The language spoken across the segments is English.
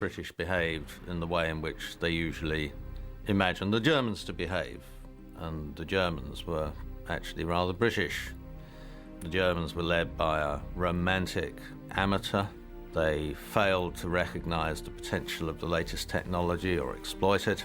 British behaved in the way in which they usually imagined the Germans to behave, and the Germans were actually rather British. The Germans were led by a romantic amateur. They failed to recognize the potential of the latest technology or exploit it.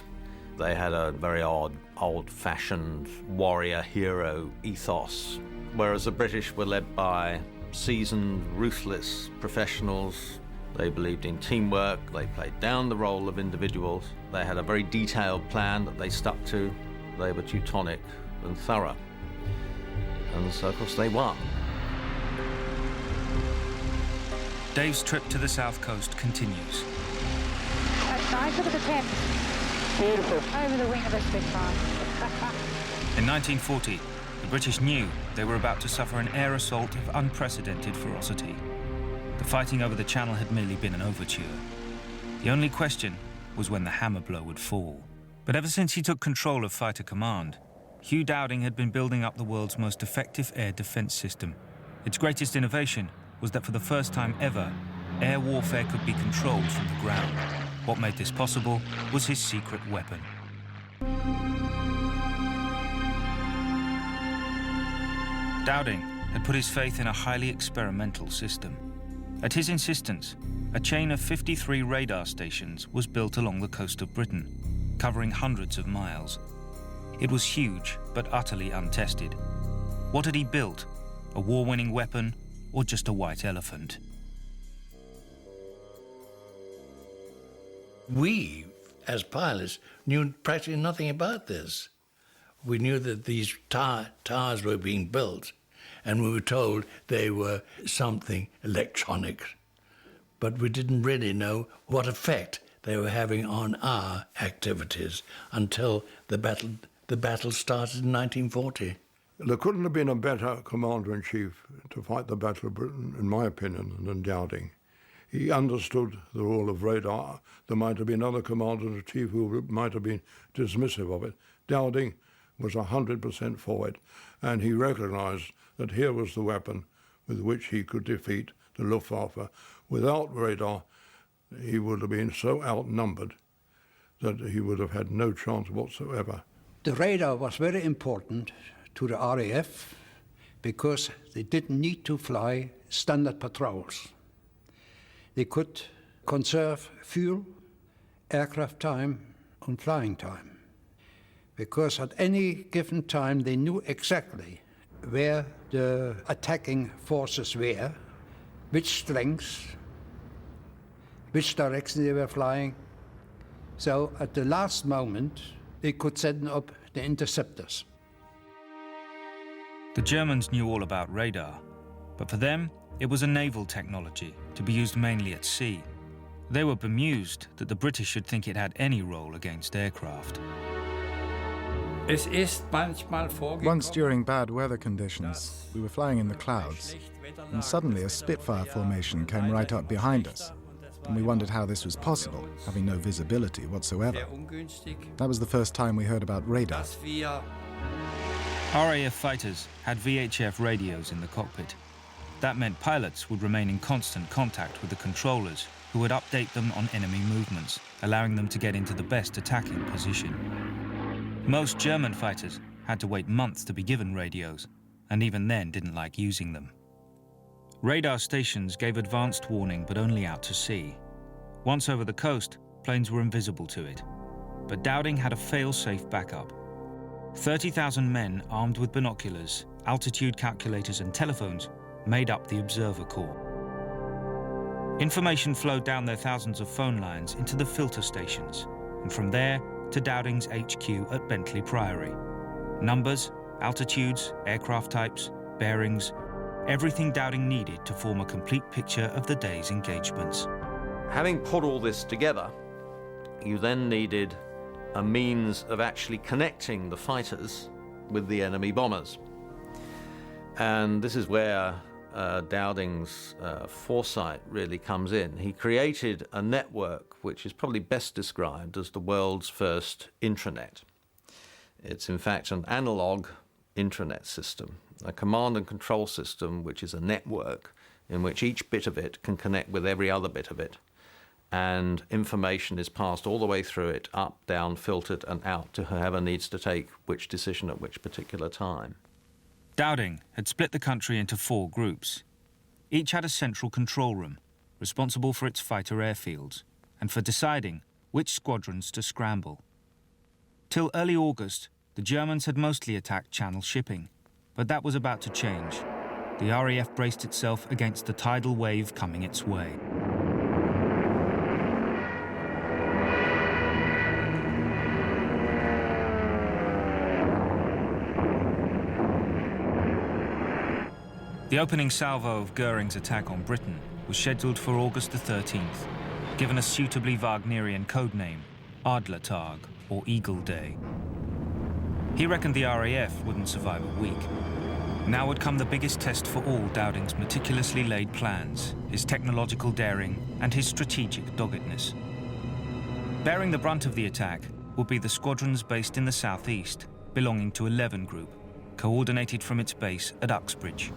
They had a very odd, old-fashioned warrior hero ethos, whereas the British were led by seasoned, ruthless professionals. They believed in teamwork, they played down the role of individuals, they had a very detailed plan that they stuck to, they were Teutonic and thorough. And so, of course, they won. Dave's trip to the south coast continues. That's nice, look at the Thames. Beautiful. Over the wing of a Spitfire. In 1940, the British knew they were about to suffer an air assault of unprecedented ferocity. The fighting over the Channel had merely been an overture. The only question was when the hammer blow would fall. But ever since he took control of Fighter Command, Hugh Dowding had been building up the world's most effective air defense system. Its greatest innovation was that for the first time ever, air warfare could be controlled from the ground. What made this possible was his secret weapon. Dowding had put his faith in a highly experimental system. At his insistence, a chain of 53 radar stations was built along the coast of Britain, covering hundreds of miles. It was huge, but utterly untested. What had he built? A war-winning weapon, or just a white elephant? We, as pilots, knew practically nothing about this. We knew that these towers were being built, and we were told they were something electronic. But we didn't really know what effect they were having on our activities until the battle started in 1940. There couldn't have been a better commander-in-chief to fight the Battle of Britain, in my opinion, than Dowding. He understood the role of radar. There might have been other commanders-in-chief who might have been dismissive of it. Dowding was 100% for it, and he recognized that here was the weapon with which he could defeat the Luftwaffe. Without radar, he would have been so outnumbered that he would have had no chance whatsoever. The radar was very important to the RAF because they didn't need to fly standard patrols. They could conserve fuel, aircraft time, and flying time. Because at any given time they knew exactly where the attacking forces were, which strengths, which direction they were flying. So at the last moment, they could send up the interceptors. The Germans knew all about radar, but for them, it was a naval technology to be used mainly at sea. They were bemused that the British should think it had any role against aircraft. Once during bad weather conditions, we were flying in the clouds, and suddenly a Spitfire formation came right up behind us, and we wondered how this was possible, having no visibility whatsoever. That was the first time we heard about radar. RAF fighters had VHF radios in the cockpit. That meant pilots would remain in constant contact with the controllers, who would update them on enemy movements, allowing them to get into the best attacking position. Most German fighters had to wait months to be given radios, and even then didn't like using them. Radar stations gave advanced warning, but only out to sea. Once over the coast, planes were invisible to it. But Dowding had a fail-safe backup. 30,000 men armed with binoculars, altitude calculators and telephones made up the observer corps. Information flowed down their thousands of phone lines into the filter stations, and from there to Dowding's HQ at Bentley Priory. Numbers, altitudes, aircraft types, bearings, everything Dowding needed to form a complete picture of the day's engagements. Having put all this together, you then needed a means of actually connecting the fighters with the enemy bombers. And this is where Dowding's foresight really comes in. He created a network which is probably best described as the world's first intranet. It's in fact an analog intranet system, a command and control system which is a network in which each bit of it can connect with every other bit of it. and information is passed all the way through it, up, down, filtered, and out to whoever needs to take which decision at which particular time. Dowding had split the country into 4 groups. Each had a central control room, responsible for its fighter airfields, and for deciding which squadrons to scramble. Till early August, the Germans had mostly attacked Channel shipping, but that was about to change. The RAF braced itself against the tidal wave coming its way. The opening salvo of Goering's attack on Britain was scheduled for August the 13th, given a suitably Wagnerian codename, Adlertag, or Eagle Day. He reckoned the RAF wouldn't survive a week. Now would come the biggest test for all Dowding's meticulously laid plans, his technological daring, and his strategic doggedness. Bearing the brunt of the attack would be the squadrons based in the southeast, belonging to 11 Group, coordinated from its base at Uxbridge.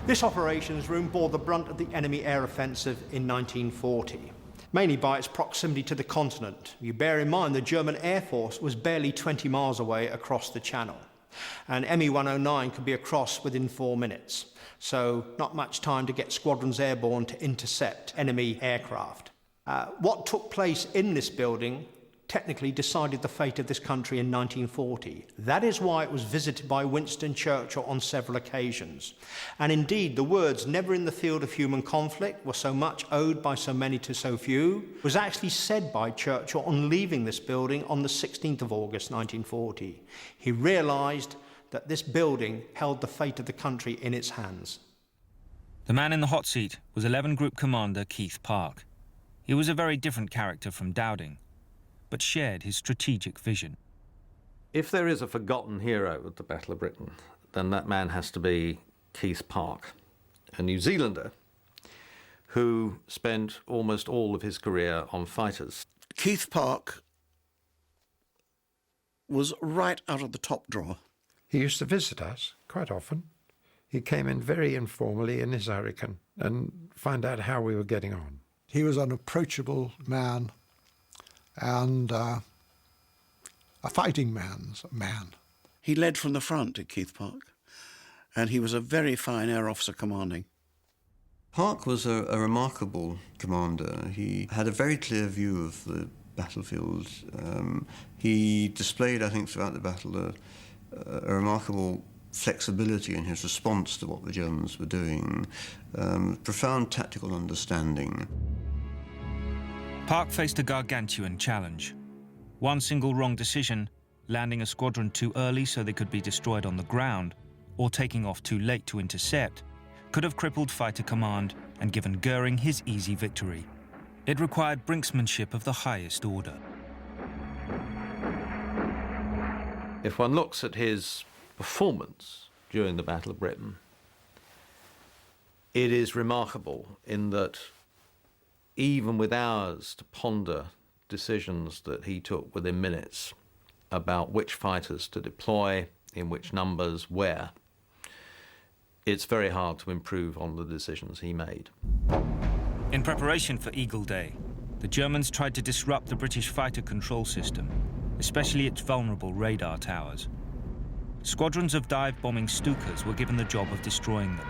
This operations room bore the brunt of the enemy air offensive in 1940, mainly by its proximity to the continent. You bear in mind the German Air Force was barely 20 miles away across the Channel, and ME-109 could be across within 4 minutes, so not much time to get squadrons airborne to intercept enemy aircraft. What took place in this building technically decided the fate of this country in 1940. That is why it was visited by Winston Churchill on several occasions. And indeed, the words "never in the field of human conflict were so much owed by so many to so few" was actually said by Churchill on leaving this building on the 16th of August 1940. He realised that this building held the fate of the country in its hands. The man in the hot seat was 11 Group Commander Keith Park. He was a very different character from Dowding, but shared his strategic vision. If there is a forgotten hero of the Battle of Britain, then that man has to be Keith Park, a New Zealander who spent almost all of his career on fighters. Keith Park was right out of the top drawer. He used to visit us quite often. He came in very informally in his Hurricane and find out how we were getting on. He was an approachable man and a fighting man's man. He led from the front at Keith Park, and he was a very fine air officer commanding. Park was a remarkable commander. He had a very clear view of the battlefield. He displayed, I think, throughout the battle a remarkable flexibility in his response to what the Germans were doing, profound tactical understanding. Park faced a gargantuan challenge. One single wrong decision, landing a squadron too early so they could be destroyed on the ground, or taking off too late to intercept, could have crippled fighter command and given Goering his easy victory. It required brinksmanship of the highest order. If one looks at his performance during the Battle of Britain, it is remarkable in that even with hours to ponder decisions that he took within minutes about which fighters to deploy, in which numbers, where, it's very hard to improve on the decisions he made. In preparation for Eagle Day, the Germans tried to disrupt the British fighter control system, especially its vulnerable radar towers. Squadrons of dive-bombing Stukas were given the job of destroying them.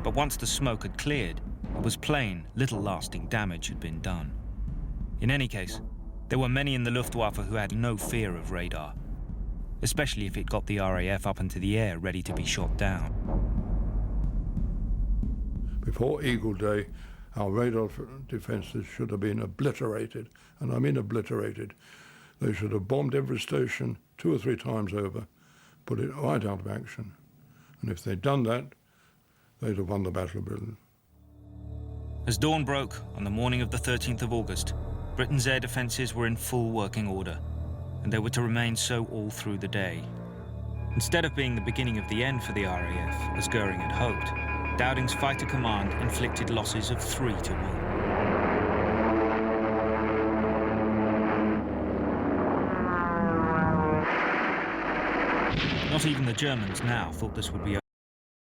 But once the smoke had cleared, it was plain little lasting damage had been done. In any case, there were many in the Luftwaffe who had no fear of radar, especially if it got the RAF up into the air ready to be shot down. Before Eagle Day, our radar defences should have been obliterated, and I mean obliterated. They should have bombed every station 2 or 3 times over, put it right out of action. And if they'd done that, they'd have won the Battle of Britain. As dawn broke on the morning of the 13th of August, Britain's air defences were in full working order, and they were to remain so all through the day. Instead of being the beginning of the end for the RAF, as Goering had hoped, Dowding's fighter command inflicted losses of 3-1. Not even the Germans now thought this would be